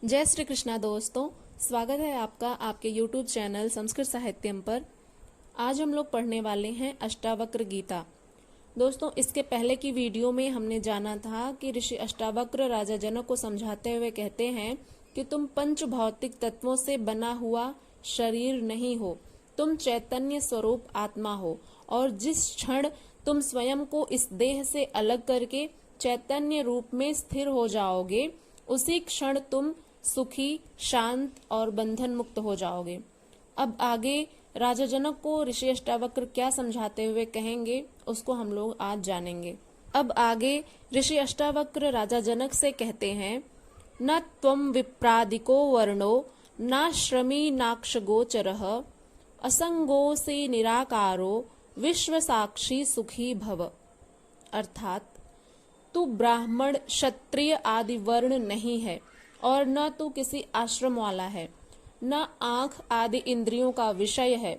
जय श्री कृष्णा दोस्तों, स्वागत है आपका आपके YouTube चैनल संस्कृत साहित्यम पर। आज हम लोग पढ़ने वाले हैं अष्टावक्र गीता। दोस्तों, इसके पहले की वीडियो में हमने जाना था कि ऋषि अष्टावक्र राजा जनक को समझाते हुए कहते हैं कि तुम पंच भौतिक तत्वों से बना हुआ शरीर नहीं हो, तुम चैतन्य स्वरूप आत्मा हो, और जिस क्षण तुम स्वयं को इस देह से अलग करके चैतन्य रूप में स्थिर हो जाओगे, उसी क्षण तुम सुखी, शांत और बंधन मुक्त हो जाओगे। अब आगे राजा जनक को ऋषि अष्टावक्र क्या समझाते हुए कहेंगे, उसको हम लोग आज जानेंगे। अब आगे ऋषि अष्टावक्र राजा जनक से कहते हैं, न त्वं विप्रादिको वर्णो नाश्रमी नाक्षगोचरः असंगोऽसि निराकारो विश्व साक्षी सुखी भव। अर्थात तू ब्राह्मण, क्षत्रिय आदि वर्ण नहीं है और न तू किसी आश्रम वाला है, न आंख आदि इंद्रियों का विषय है।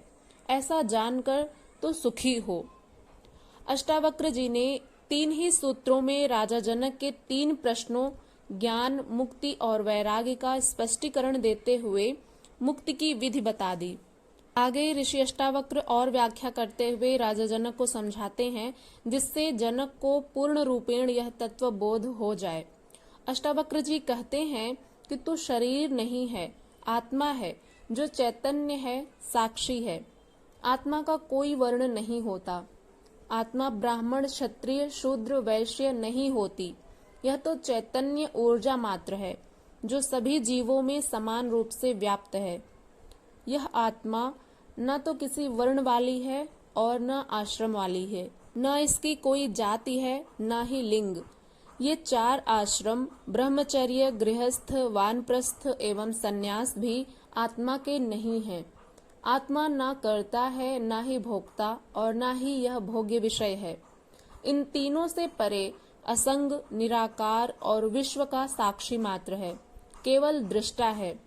ऐसा जानकर तो सुखी हो। अष्टावक्र जी ने 3 ही सूत्रों में राजा जनक के 3 प्रश्नों ज्ञान, मुक्ति और वैराग्य का स्पष्टीकरण देते हुए मुक्ति की विधि बता दी। आगे ऋषि अष्टावक्र और व्याख्या करते हुए राजा जनक को समझाते हैं, जिससे जनक को पूर्ण रूपेण यह तत्व बोध हो जाए। अष्टावक्र जी कहते हैं कि तू शरीर नहीं है, आत्मा है, जो चैतन्य है, साक्षी है। आत्मा का कोई वर्ण नहीं होता। आत्मा ब्राह्मण, क्षत्रिय, शूद्र, वैश्य नहीं होती। यह तो चैतन्य ऊर्जा मात्र है, जो सभी जीवों में समान रूप से व्याप्त है। यह आत्मा न तो किसी वर्ण वाली है और न आश्रम वाली है, न इसकी कोई जाति है, न ही लिंग। ये 4 आश्रम ब्रह्मचर्य, गृहस्थ, वानप्रस्थ एवं सन्यास भी आत्मा के नहीं हैं। आत्मा ना करता है, ना ही भोगता और ना ही यह भोग्य विषय है। इन तीनों से परे असंग, निराकार और विश्व का साक्षी मात्र है, केवल दृष्टा है।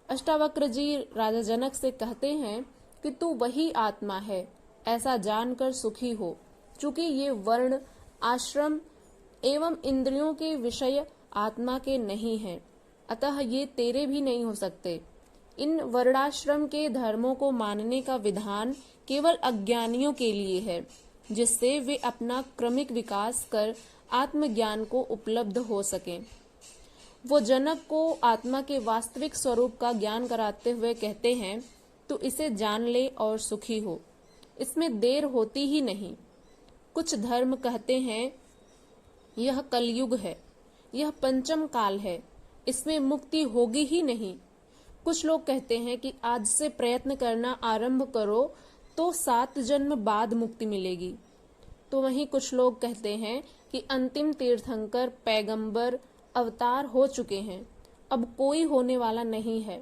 अष्टावक्र जी राजा जनक से कहते हैं कि तू वही आत्मा है, ऐसा जानकर सुखी हो। चूंकि ये वर्ण, आश्रम एवं इंद्रियों के विषय आत्मा के नहीं हैं, अतः ये तेरे भी नहीं हो सकते। इन वर्णाश्रम के धर्मों को मानने का विधान केवल अज्ञानियों के लिए है, जिससे वे अपना क्रमिक विकास कर आत्मज्ञान को उपलब्ध हो सकें। वो जनक को आत्मा के वास्तविक स्वरूप का ज्ञान कराते हुए कहते हैं, तू इसे जान ले और सुखी हो। इसमें देर होती ही नहीं। कुछ धर्म कहते हैं यह कलयुग है, यह पंचम काल है, इसमें मुक्ति होगी ही नहीं। कुछ लोग कहते हैं कि आज से प्रयत्न करना आरंभ करो तो 7 जन्म बाद मुक्ति मिलेगी। तो वहीं कुछ लोग कहते हैं कि अंतिम तीर्थंकर, पैगंबर, अवतार हो चुके हैं, अब कोई होने वाला नहीं है।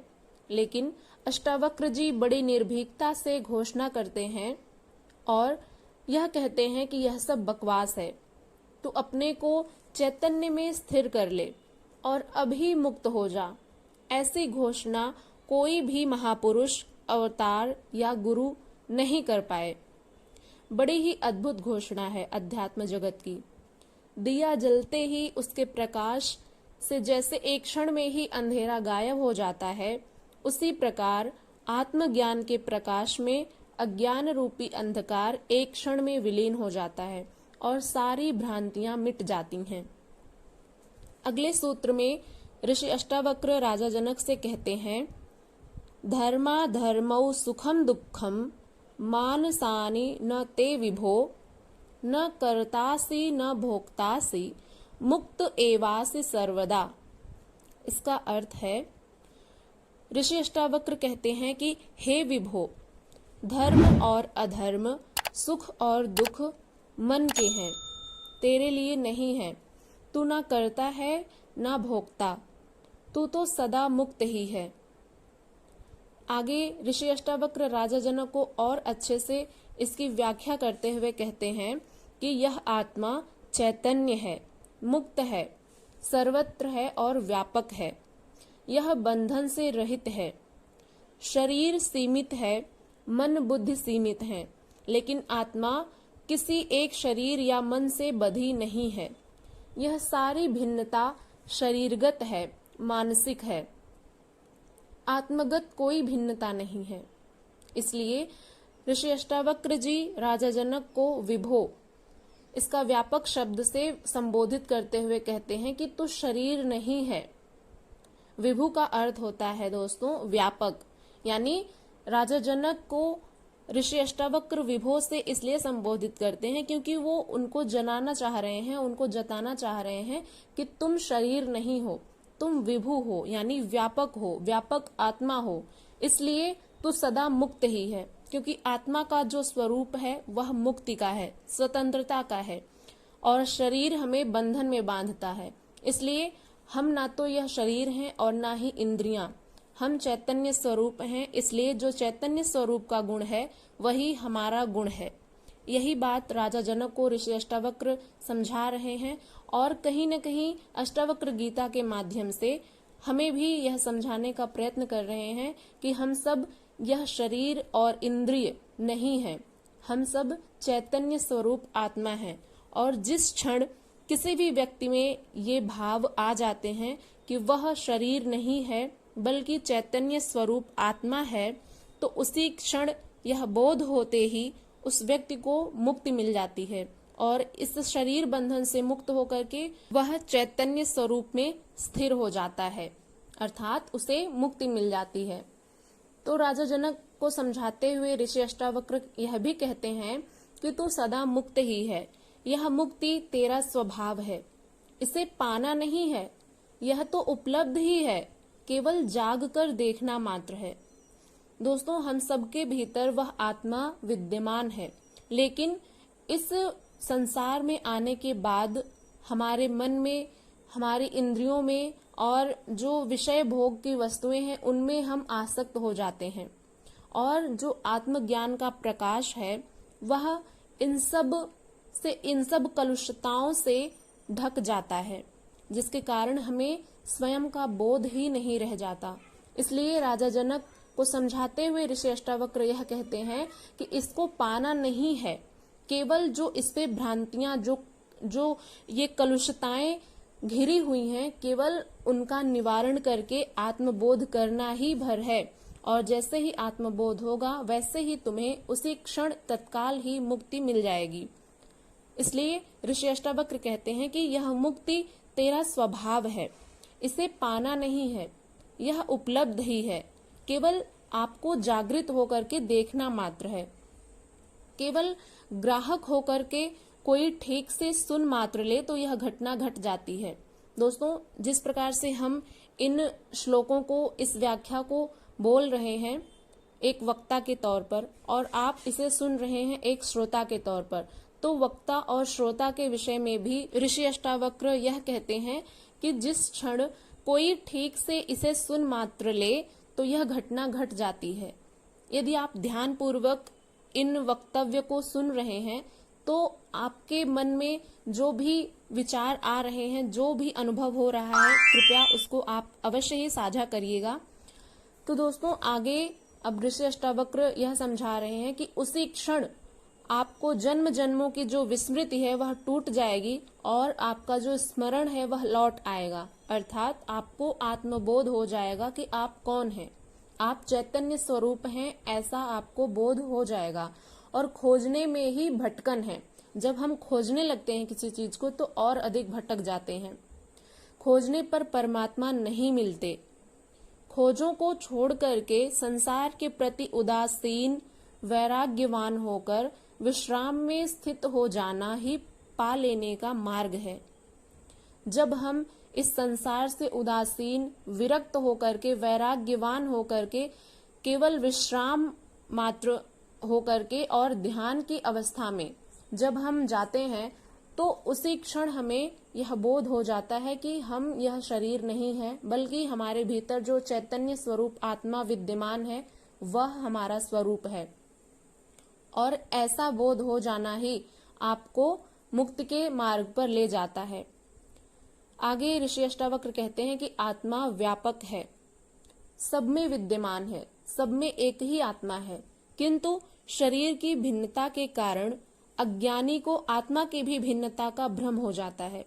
लेकिन अष्टावक्र जी बड़ी निर्भीकता से घोषणा करते हैं और यह कहते हैं कि यह सब बकवास है। तू अपने को चैतन्य में स्थिर कर ले और अभी मुक्त हो जा। ऐसी घोषणा कोई भी महापुरुष, अवतार या गुरु नहीं कर पाए। बड़ी ही अद्भुत घोषणा है अध्यात्म जगत की। दिया जलते ही उसके प्रकाश से जैसे एक क्षण में ही अंधेरा गायब हो जाता है, उसी प्रकार आत्मज्ञान के प्रकाश में अज्ञान रूपी अंधकार एक क्षण में विलीन हो जाता है और सारी भ्रांतियां मिट जाती हैं। अगले सूत्र में ऋषि अष्टावक्र राजा जनक से कहते हैं, धर्मा धर्मौ सुखम दुखम मानसानि न ते विभो न कर्तासि न भोक्तासि मुक्त एवासि सर्वदा। इसका अर्थ है, ऋषि अष्टावक्र कहते हैं कि हे विभो, धर्म और अधर्म, सुख और दुख मन के हैं, तेरे लिए नहीं है। तू ना करता है ना भोगता, तू तो सदा मुक्त ही है। आगे ऋषि अष्टावक्र राजा जनक को और अच्छे से इसकी व्याख्या करते हुए कहते हैं कि यह आत्मा चैतन्य है, मुक्त है, सर्वत्र है और व्यापक है। यह बंधन से रहित है। शरीर सीमित है, मन बुद्धि सीमित है, लेकिन आत्मा किसी एक शरीर या मन से बंधी नहीं है। यह सारी भिन्नता शरीरगत है, मानसिक है। आत्मगत कोई भिन्नता नहीं है। इसलिए ऋषि अष्टावक्र जी राजा जनक को विभो इसका व्यापक शब्द से संबोधित करते हुए कहते हैं कि तू शरीर नहीं है। विभु का अर्थ होता है दोस्तों व्यापक, यानी राजा जनक को ऋषि अष्टावक्र विभो से इसलिए संबोधित करते हैं क्योंकि वो उनको जनाना चाह रहे हैं, उनको जताना चाह रहे हैं कि तुम शरीर नहीं हो, तुम विभु हो, यानी व्यापक हो, व्यापक आत्मा हो। इसलिए तू सदा मुक्त ही है, क्योंकि आत्मा का जो स्वरूप है वह मुक्ति का है, स्वतंत्रता का है, और शरीर हमें बंधन में बांधता है। इसलिए हम ना तो यह शरीर हैं और ना ही इंद्रियां, हम चैतन्य स्वरूप हैं। इसलिए जो चैतन्य स्वरूप का गुण है वही हमारा गुण है। यही बात राजा जनक को ऋषि अष्टावक्र समझा रहे हैं, और कहीं न कहीं अष्टावक्र गीता के माध्यम से हमें भी यह समझाने का प्रयत्न कर रहे हैं कि हम सब यह शरीर और इंद्रिय नहीं है, हम सब चैतन्य स्वरूप आत्मा है। और जिस क्षण किसी भी व्यक्ति में ये भाव आ जाते हैं कि वह शरीर नहीं है बल्कि चैतन्य स्वरूप आत्मा है, तो उसी क्षण यह बोध होते ही उस व्यक्ति को मुक्ति मिल जाती है, और इस शरीर बंधन से मुक्त होकर के वह चैतन्य स्वरूप में स्थिर हो जाता है, अर्थात उसे मुक्ति मिल जाती है। तो राजा जनक को समझाते हुए ऋषि अष्टावक्र यह भी कहते हैं कि तू सदा मुक्त ही है, यह मुक्ति तेरा स्वभाव है, इसे पाना नहीं है, यह तो उपलब्ध ही है, केवल जाग कर देखना मात्र है। दोस्तों, हम सबके भीतर वह आत्मा विद्यमान है, लेकिन इस संसार में आने के बाद हमारे मन में, हमारी इंद्रियों में और जो विषय भोग की वस्तुएं हैं उनमें हम आसक्त हो जाते हैं, और जो आत्मज्ञान का प्रकाश है वह इन सब कलुषताओं से ढक जाता है, जिसके कारण हमें स्वयं का बोध ही नहीं रह जाता। इसलिए राजा जनक को समझाते हुए ऋषि अष्टावक्र यह कहते हैं कि इसको पाना नहीं है, केवल जो इस पे भ्रांतियां, जो ये कलुषताएं घिरी हुई हैं, केवल उनका निवारण करके आत्मबोध करना ही भर है। और जैसे ही आत्मबोध होगा वैसे ही तुम्हें उसी क्षण तत्काल ही मुक्ति मिल जाएगी। इसलिए ऋषि अष्टावक्र कहते हैं कि यह मुक्ति तेरा स्वभाव है, इसे पाना नहीं है, यह उपलब्ध ही है, केवल आपको जागृत होकर के देखना मात्र है। केवल ग्राहक होकर के कोई ठीक से सुन मात्र ले तो यह घटना घट जाती है। दोस्तों, जिस प्रकार से हम इन श्लोकों को, इस व्याख्या को बोल रहे हैं एक वक्ता के तौर पर, और आप इसे सुन रहे हैं एक श्रोता के तौर पर, तो वक्ता और श्रोता के विषय में भी ऋषि अष्टावक्र यह कहते हैं कि जिस क्षण कोई ठीक से इसे सुन मात्र ले तो यह घटना घट जाती है। यदि आप ध्यान पूर्वक इन वक्तव्य को सुन रहे हैं तो आपके मन में जो भी विचार आ रहे हैं, जो भी अनुभव हो रहा है, कृपया उसको आप अवश्य ही साझा करिएगा। तो दोस्तों, आगे अब ऋषि अष्टावक्र यह समझा रहे हैं कि उसी क्षण आपको जन्म जन्मों की जो विस्मृति है वह टूट जाएगी और आपका जो स्मरण है वह लौट आएगा, अर्थात आपको आत्मबोध हो जाएगा कि आप कौन हैं, आप चैतन्य स्वरूप हैं, ऐसा आपको बोध हो जाएगा। और खोजने में ही भटकन है, जब हम खोजने लगते हैं किसी चीज को तो और अधिक भटक जाते हैं। खोजने पर परमात्मा नहीं मिलते। खोजों को छोड़ करके संसार के प्रति उदासीन वैराग्यवान होकर विश्राम में स्थित हो जाना ही पा लेने का मार्ग है। जब हम इस संसार से उदासीन, विरक्त होकर के, वैराग्यवान होकर के, केवल विश्राम मात्र होकर के और ध्यान की अवस्था में जब हम जाते हैं तो उसी क्षण हमें यह बोध हो जाता है कि हम यह शरीर नहीं है, बल्कि हमारे भीतर जो चैतन्य स्वरूप आत्मा विद्यमान है वह हमारा स्वरूप है। और ऐसा बोध हो जाना ही आपको मुक्ति के मार्ग पर ले जाता है। आगे ऋषि अष्टावक्र कहते हैं कि आत्मा व्यापक है, सब में विद्यमान है, सब में एक ही आत्मा है, किंतु शरीर की भिन्नता के कारण अज्ञानी को आत्मा की भी भिन्नता का भ्रम हो जाता है।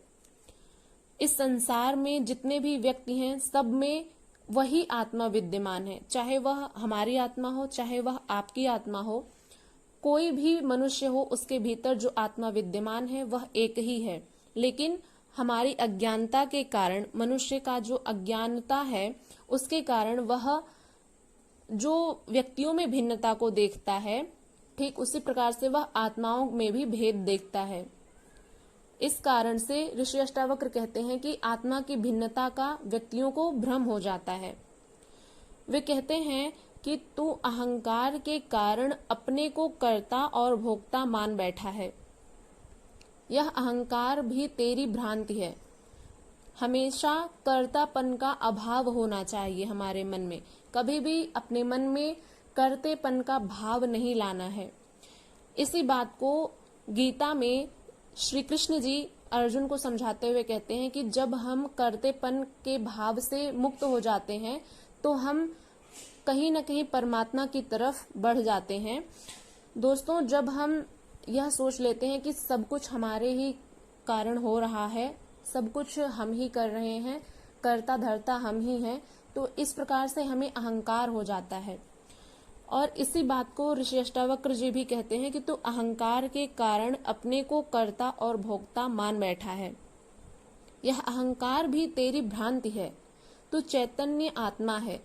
इस संसार में जितने भी व्यक्ति हैं सब में वही आत्मा विद्यमान है, चाहे वह हमारी आत्मा हो, चाहे वह आपकी आत्मा हो, कोई भी मनुष्य हो, उसके भीतर जो आत्मा विद्यमान है वह एक ही है। लेकिन हमारी अज्ञानता के कारण, मनुष्य का जो अज्ञानता है उसके कारण वह जो व्यक्तियों में भिन्नता को देखता है, ठीक उसी प्रकार से वह आत्माओं में भी भेद देखता है। इस कारण से ऋषि अष्टावक्र कहते हैं कि आत्मा की भिन्नता का व्यक्तियों को भ्रम हो जाता है। वे कहते हैं कि तू अहंकार के कारण अपने को कर्ता और भोक्ता मान बैठा है। यह अहंकार भी तेरी भ्रांति है। हमेशा कर्तापन का अभाव होना चाहिए हमारे मन में, कभी भी अपने मन में कर्तेपन का भाव नहीं लाना है। इसी बात को गीता में श्री कृष्ण जी अर्जुन को समझाते हुए कहते हैं कि जब हम कर्तेपन के भाव से मुक्त हो जाते हैं तो हम कहीं न कहीं परमात्मा की तरफ बढ़ जाते हैं। दोस्तों, जब हम यह सोच लेते हैं कि सब कुछ हमारे ही कारण हो रहा है, सब कुछ हम ही कर रहे हैं, कर्ता धर्ता हम ही हैं, तो इस प्रकार से हमें अहंकार हो जाता है। और इसी बात को ऋषि अष्टावक्र जी भी कहते हैं कि तू अहंकार के कारण अपने को कर्ता और भोक्ता मान बैठा है। यह अहंकार भी तेरी भ्रांति है। तू चैतन्य आत्मा है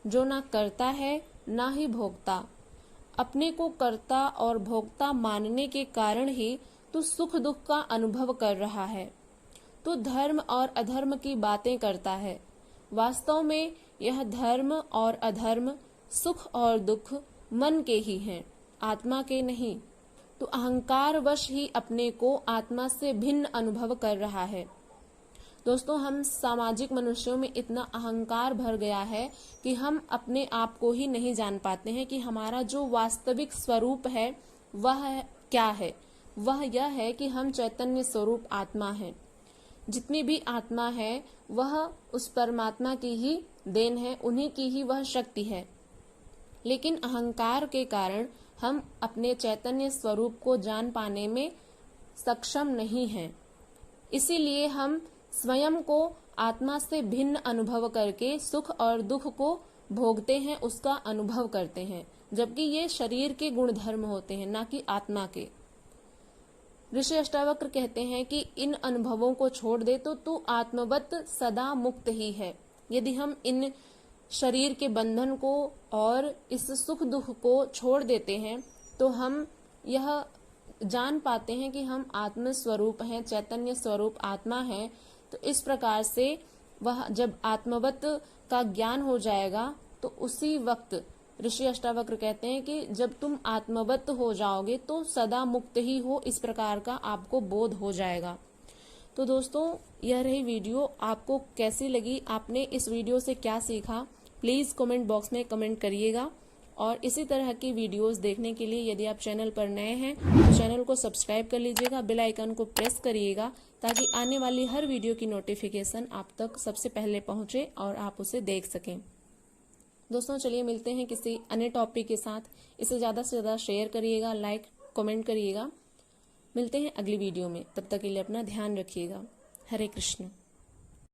जो ना करता है ना ही भोगता। अपने को कर्ता और भोक्ता मानने के कारण ही तू सुख दुख का अनुभव कर रहा है। तू धर्म और अधर्म की बातें करता है। वास्तव में यह धर्म और अधर्म, सुख और दुख मन के ही हैं, आत्मा के नहीं। तो अहंकार वश ही अपने को आत्मा से भिन्न अनुभव कर रहा है। दोस्तों, हम सामाजिक मनुष्यों में इतना अहंकार भर गया है कि हम अपने आप को ही नहीं जान पाते हैं कि हमारा जो वास्तविक स्वरूप है वह क्या है। वह यह है कि हम चैतन्य स्वरूप आत्मा हैं। जितनी भी आत्मा है वह उस परमात्मा की ही देन है, उन्हीं की ही वह शक्ति है। लेकिन अहंकार के कारण हम अपने चैतन्य स्वरूप को जान पाने में सक्षम नहीं हैं। इसीलिए हम स्वयं को आत्मा से भिन्न अनुभव करके सुख और दुख को भोगते हैं, उसका अनुभव करते हैं, जबकि ये शरीर के गुणधर्म होते हैं, ना कि आत्मा के। ऋषि अष्टावक्र कहते हैं कि इन अनुभवों को छोड़ दे तो तू आत्मवत सदा मुक्त ही है। यदि हम इन शरीर के बंधन को और इस सुख दुख को छोड़ देते हैं तो हम यह जान पाते हैं कि हम आत्म स्वरूप हैं, चैतन्य स्वरूप आत्मा हैं। तो इस प्रकार से वह जब आत्मवत का ज्ञान हो जाएगा तो उसी वक्त ऋषि अष्टावक्र कहते हैं कि जब तुम आत्मवत हो जाओगे तो सदा मुक्त ही हो, इस प्रकार का आपको बोध हो जाएगा। तो दोस्तों, यह रही वीडियो। आपको कैसी लगी, आपने इस वीडियो से क्या सीखा, प्लीज कमेंट बॉक्स में कमेंट करिएगा। और इसी तरह की वीडियोस देखने के लिए यदि आप चैनल पर नए हैं तो चैनल को सब्सक्राइब कर लीजिएगा, बेल आइकन को प्रेस करिएगा ताकि आने वाली हर वीडियो की नोटिफिकेशन आप तक सबसे पहले पहुंचे और आप उसे देख सकें। दोस्तों, चलिए मिलते हैं किसी अन्य टॉपिक के साथ। इसे ज़्यादा से ज़्यादा शेयर करिएगा, लाइक कमेंट करिएगा। मिलते हैं अगली वीडियो में, तब तक के लिए अपना ध्यान रखिएगा। हरे कृष्ण।